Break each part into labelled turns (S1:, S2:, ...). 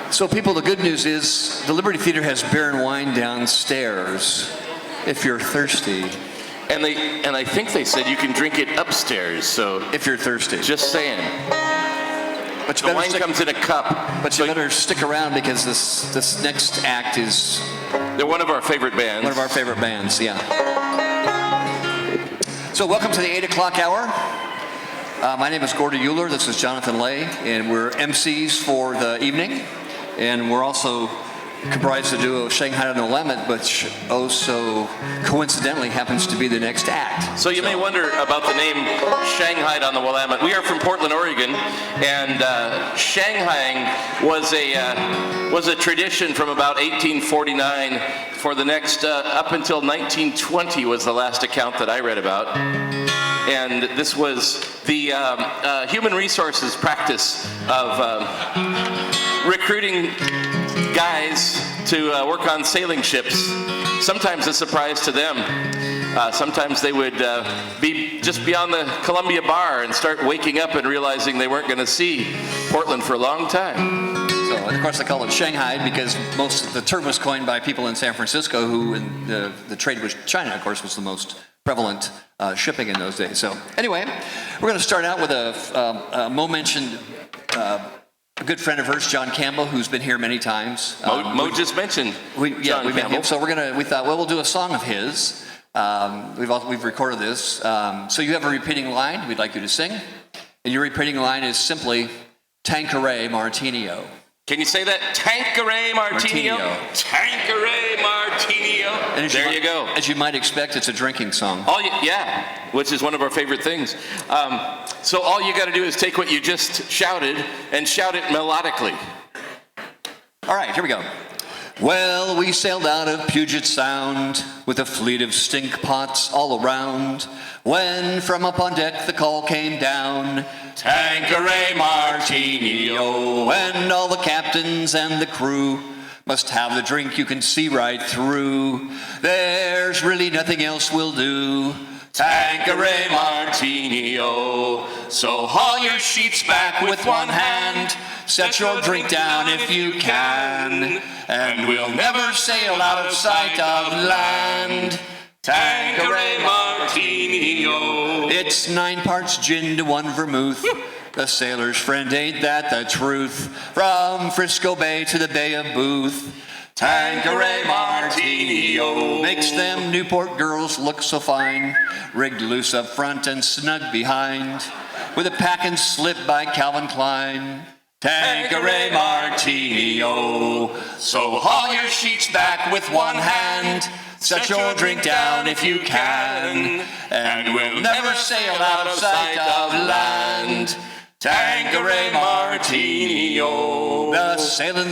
S1: So people, the good news is the Liberty Theater has beer and wine downstairs if you're thirsty.
S2: And I think they said you can drink it upstairs, so
S1: if you're thirsty.
S2: Just saying.
S1: But
S2: the wine comes in a cup.
S1: But you better stick around because this next act is...
S2: They're one of our favorite bands.
S1: One of our favorite bands, yeah. So welcome to the 8 o'clock hour. My name is Gordy Euler. This is Jonathan Lahey, and we're MCs for the evening. And we're also comprised of the duo Shanghaied and Willamette, which also coincidentally happens to be the next act.
S2: So you may wonder about the name Shanghaied on the Willamette. We are from Portland, Oregon, and Shanghaiing was a tradition from about 1849 for the next up until 1920 was the last account that I read about. And this was the human resources practice of recruiting guys to work on sailing ships. Sometimes a surprise to them. Sometimes they would be just beyond the Columbia Bar and start waking up and realizing they weren't going to see Portland for a long time.
S1: So, and of course, they call it Shanghai because most of the term was coined by people in San Francisco who, in the trade with China, of course, was the most prevalent shipping in those days. So anyway, we're going to start out with a Mo mentioned a good friend of hers, John Campbell, who's been here many times.
S2: Mo just mentioned John Campbell.
S1: So we thought, well, we'll do a song of his. We've recorded this. So you have a repeating line we'd like you to sing. And your repeating line is simply Tanqueray Martinio.
S2: Can you say that? Tanqueray Martinio? Tanqueray Martinio.
S1: And
S2: there you go.
S1: As you might expect, it's a drinking song.
S2: Yeah, which is one of our favorite things. So all you got to do is take what you just shouted and shout it melodically.
S1: All right, here we go. Well, we sailed out of Puget Sound with a fleet of stink pots all around, when from up on deck the call came down, Tanqueray Martinio, and all the captains and the crew must have the drink you can see right through. There's really nothing else we'll do. Tanqueray Martinio. So haul your sheets back with one hand, set your drink down if you can, and we'll never sail out of sight of land. Tanqueray Martinio. It's 9 parts gin to 1 vermouth. The sailor's friend, ain't that the truth? From Frisco Bay to the Bay of Booth. Tanqueray Martinio makes them Newport girls look so fine, rigged loose up front and snug behind, with a pack and slip by Calvin Klein. Tanqueray Martinio. So haul your sheets back with one hand, set your drink down if you can, and we'll never sail out of sight of land. Tanqueray Martinio. The sailing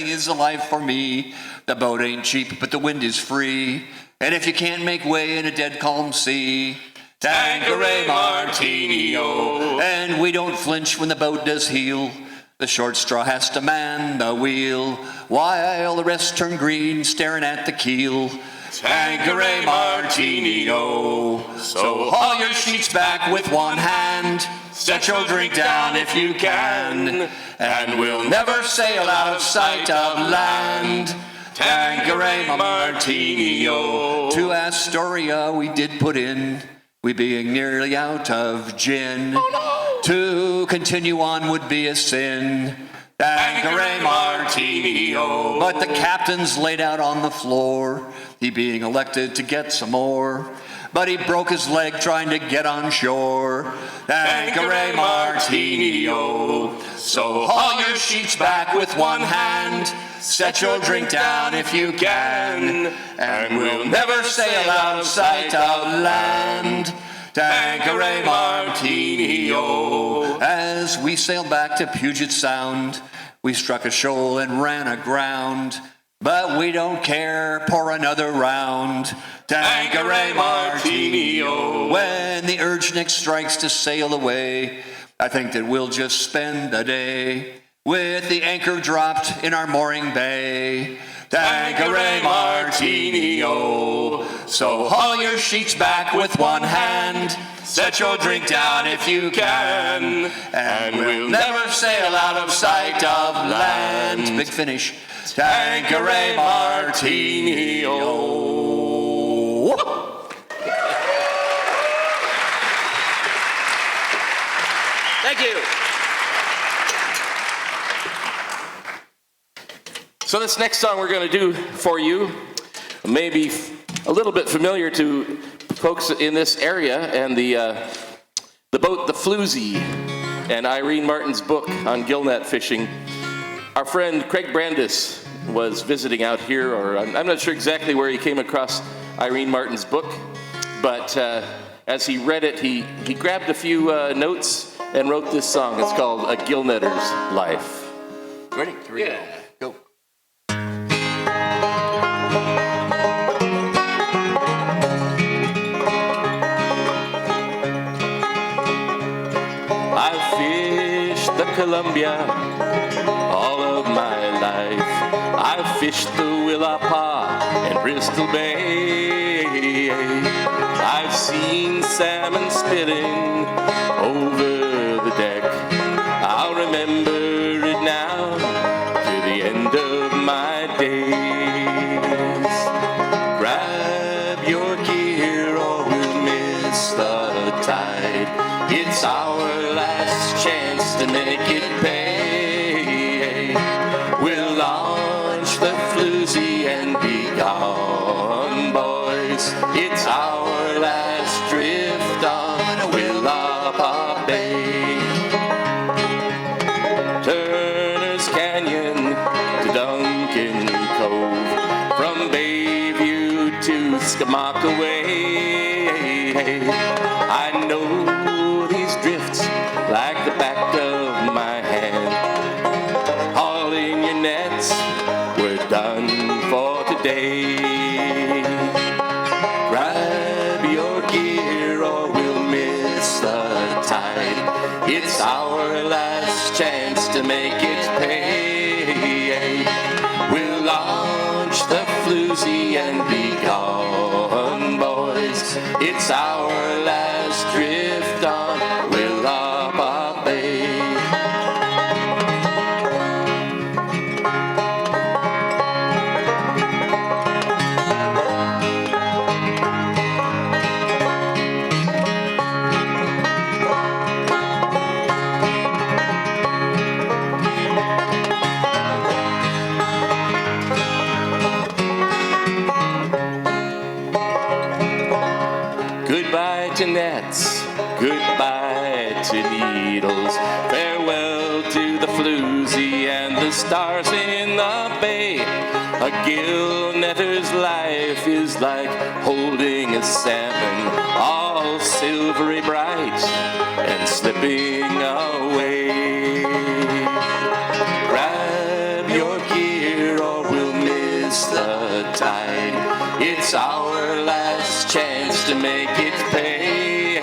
S1: is a life for me. The boat ain't cheap, but the wind is free. And if you can't make way in a dead calm sea, Tanqueray Martinio. And we don't flinch when the boat does heel. The short straw has to man the wheel, while the rest turn green staring at the keel. Tanqueray Martinio. So haul your sheets back with one hand, set your drink down if you can, and we'll never sail out of sight of land. Tanqueray Martinio. To Astoria we did put in, we being nearly out of gin. Oh, no. To continue on would be a sin. Tanqueray Martinio. But the captain's laid out on the floor, he being elected to get some more, but he broke his leg trying to get on shore. Tanqueray Martinio. So haul your sheets back with one hand, set your drink down if you can, and we'll never sail out of sight of land. Tanqueray Martinio. As we sailed back to Puget Sound, we struck a shoal and ran aground, but we don't care, pour another round. Tanqueray Martinio. When the urge next strikes to sail away, I think that we'll just spend the day with the anchor dropped in our mooring bay. Tanqueray Martinio. So haul your sheets back with one hand, set your drink down if you can, and we'll never sail out of sight of land. Big finish. Tanqueray Martini.
S2: Thank you. So this next song we're going to do for you may be a little bit familiar to folks in this area, and the boat, the Floozy, and Irene Martin's book on gillnet fishing. Our friend Craig Brandis was visiting out here, or I'm not sure exactly where he came across Irene Martin's book, but as he read it, he grabbed a few notes and wrote this song. It's called A Gillnetter's Life.
S1: Ready?
S2: Yeah.
S1: Go.
S2: I fished the Columbia all of my life. I fished the Willapa and Bristol Bay. I've seen salmon spitting over the deck. I'll remember it now to the end of my days. Grab your gear or we'll miss the tide. It's our last chance to make it pay. We'll launch the Floozy and be gone, boys. It's our last drift on Willapa Bay. Turner's Canyon to Duncan Cove, from Bayview to Skamaka-Way. I know these drifts like the back of my hand. Hauling your nets, we're done for today. Grab your gear or we'll miss the tide. It's our last chance to make it pay. We'll launch the Floozy and be gone, boys. It's our last drift on Willapa Bay. Goodbye to nets, goodbye to needles, farewell to the Floozy and the stars in the bay. A gillnetter's life is like holding a salmon, all silvery bright and slipping away. Grab your gear or we'll miss the tide. It's our last chance to make it pay.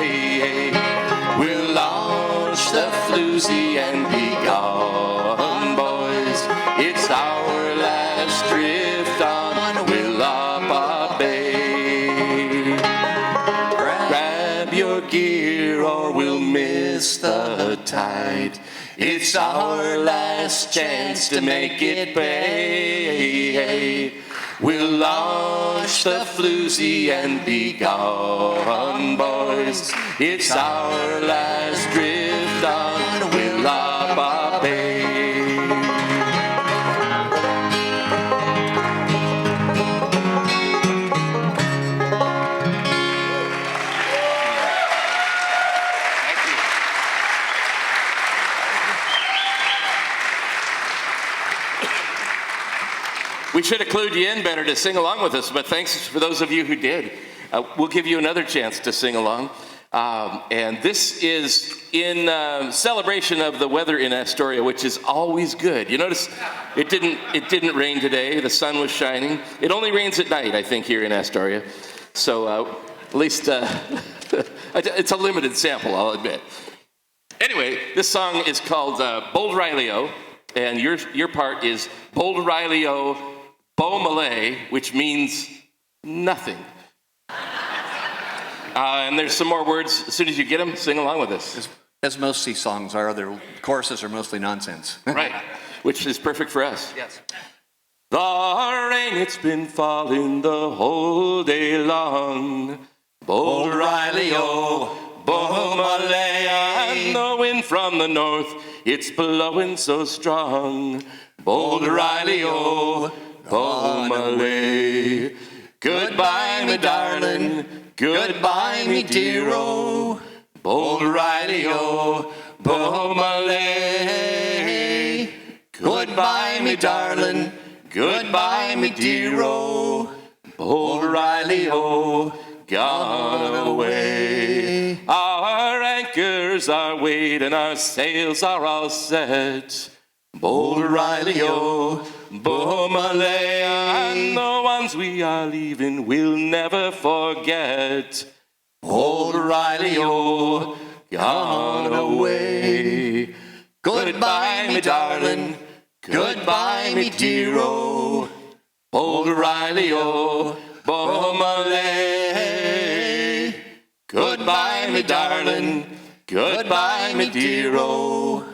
S2: We'll launch the Floozy and be gone, boys. It's our last drift on Willapa Bay. Grab your gear or we'll miss the tide. It's our last chance to make it pay. We'll launch the Floozy and be gone, boys. It's our last drift on Willapa Bay. We should have clued you in better to sing along with us, but thanks for those of you who did. We'll give you another chance to sing along. And this is in celebration of the weather in Astoria, which is always good. You notice it didn't rain today. The sun was shining. It only rains at night, I think, here in Astoria. So at least it's a limited sample, I'll admit. Anyway, this song is called Bold Riley-O, and your part is Bold Riley-O Bo Malay, which means nothing. And there's some more words. As soon as you get them, sing along with us.
S1: As most sea songs are, their choruses are mostly nonsense.
S2: Right, which is perfect for us.
S1: Yes.
S2: The rain, it's been falling the whole day long. Bold Riley-o, Bomalay, and the wind from the north, it's blowing so strong. Bold Riley-o, Bomalay. Goodbye, me darling, goodbye, me dear-o. Bold Riley-o, Bomalay. Goodbye, me darling, goodbye, me dear-o. Bold Riley-o, gone away. Our anchors are weighed and our sails are all set. Bold Riley-o, Bomalay, and the ones we are leaving we'll never forget. Bold Riley-o, gone away. Goodbye, me darling, goodbye, me dear-o. Bold Riley-o, Bomalay. Goodbye, me darling, goodbye, me dear-o.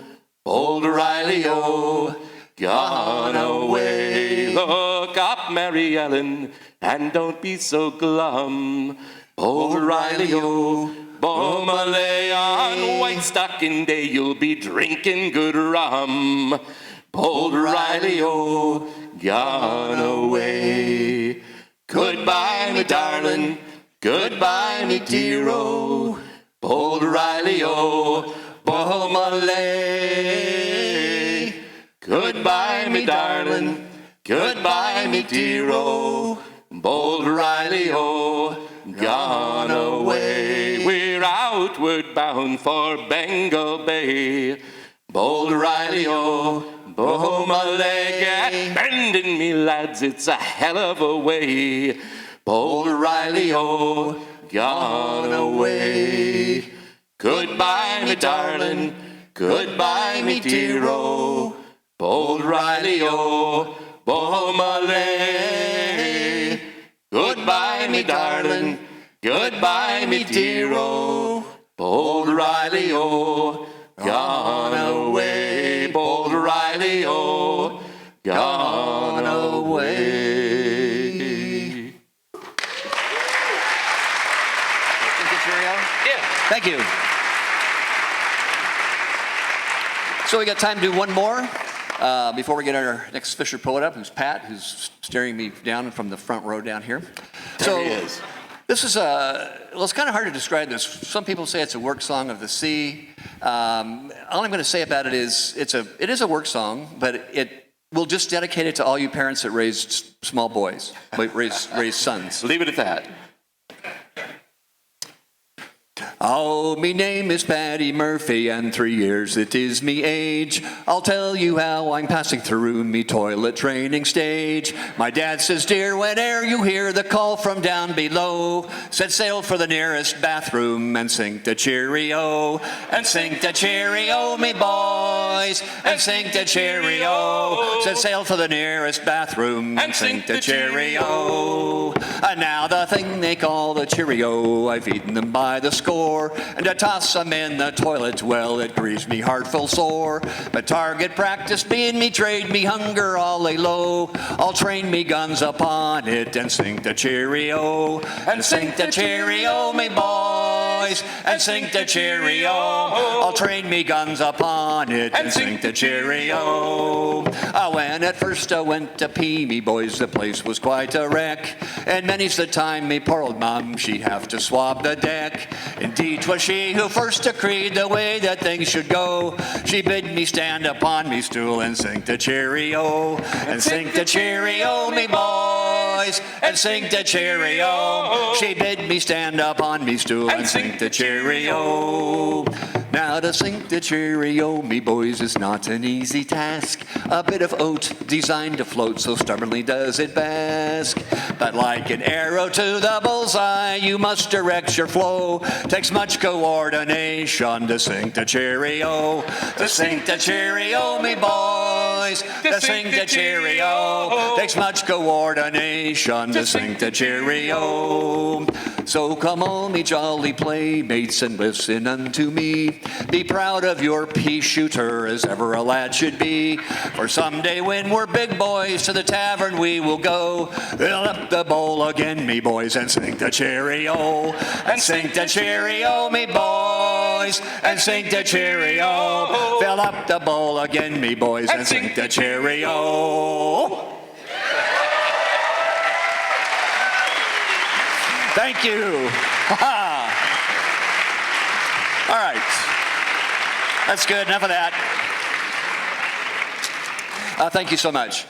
S2: Bold Riley-o, gone away. Look up, Mary Ellen, and don't be so glum. Bold Riley-o, Bomalay, on White Stocking Day you'll be drinking good rum. Bold Riley-o, gone away. Goodbye, me darling, goodbye, me dear-o. Bold Riley-o, Bomalay. Goodbye, me darling, goodbye, me dear-o. Bold Riley-o, gone away. We're outward bound for Bengal Bay. Bold Riley-o, Bomalay. Get bending, me lads, it's a hell of a way. Bold Riley-o, gone away. Goodbye, me darling, goodbye, me dear-o. Bold Riley-o, Bomalay. Goodbye, me darling, goodbye, me dear-o. Bold Riley-o, gone away. Bold Riley-o, gone away. Yeah.
S1: Thank you. So we got time to do one more before we get our next Fisher poet up, who's Pat, who's staring me down from the front row down here.
S2: There he is.
S1: This is well, it's kind of hard to describe this. Some people say it's a work song of the sea. All I'm going to say about it is it is a work song, but we'll just dedicate it to all you parents that raised small boys, raised sons.
S2: Leave it at that.
S1: Oh, me name is Paddy Murphy, and 3 years it is me age. I'll tell you how I'm passing through me toilet training stage. My dad says, dear, whene'er you hear the call from down below, set sail for the nearest bathroom and sink the cheerio. And sink the cheerio, me boys, and sink the cheerio. Set sail for the nearest bathroom and sink the cheerio. And now the thing they call the cheerio, I've eaten them by the score. And I toss them in the toilet, well, it grieves me heart full sore. But target practice being me trade, me hunger all lay low. I'll train me guns upon it and sink the cheerio. And sink the cheerio, me boys, and sink the cheerio. I'll train me guns upon it and sink the cheerio. When at first I went to pee, me boys, the place was quite a wreck. And many's the time me poor old mom, she'd have to swab the deck. Indeed, 'twas she who first decreed the way that things should go. She bid me stand upon me stool and sink the cheerio. And sink the cheerio, me boys, and sink the cheerio. She bid me stand upon me stool and sink the cheerio. Now to sink the cheerio, me boys, is not an easy task. A bit of oat designed to float, so stubbornly does it bask. But like an arrow to the bullseye, you must direct your flow. Takes much coordination to sink the cheerio. To sink the cheerio, me boys, to sink the cheerio. Takes much coordination to sink the cheerio. So come all me jolly playmates and listen unto me. Be proud of your pea shooter as ever a lad should be. For someday when we're big boys to the tavern we will go. Fill up the bowl again, me boys, and sing the cheerio. And sing the cheerio, me boys, and sing the cheerio. Fill up the bowl again, me boys, and sing the cheerio. Thank you. All right. That's good. Enough of that. Thank you so much.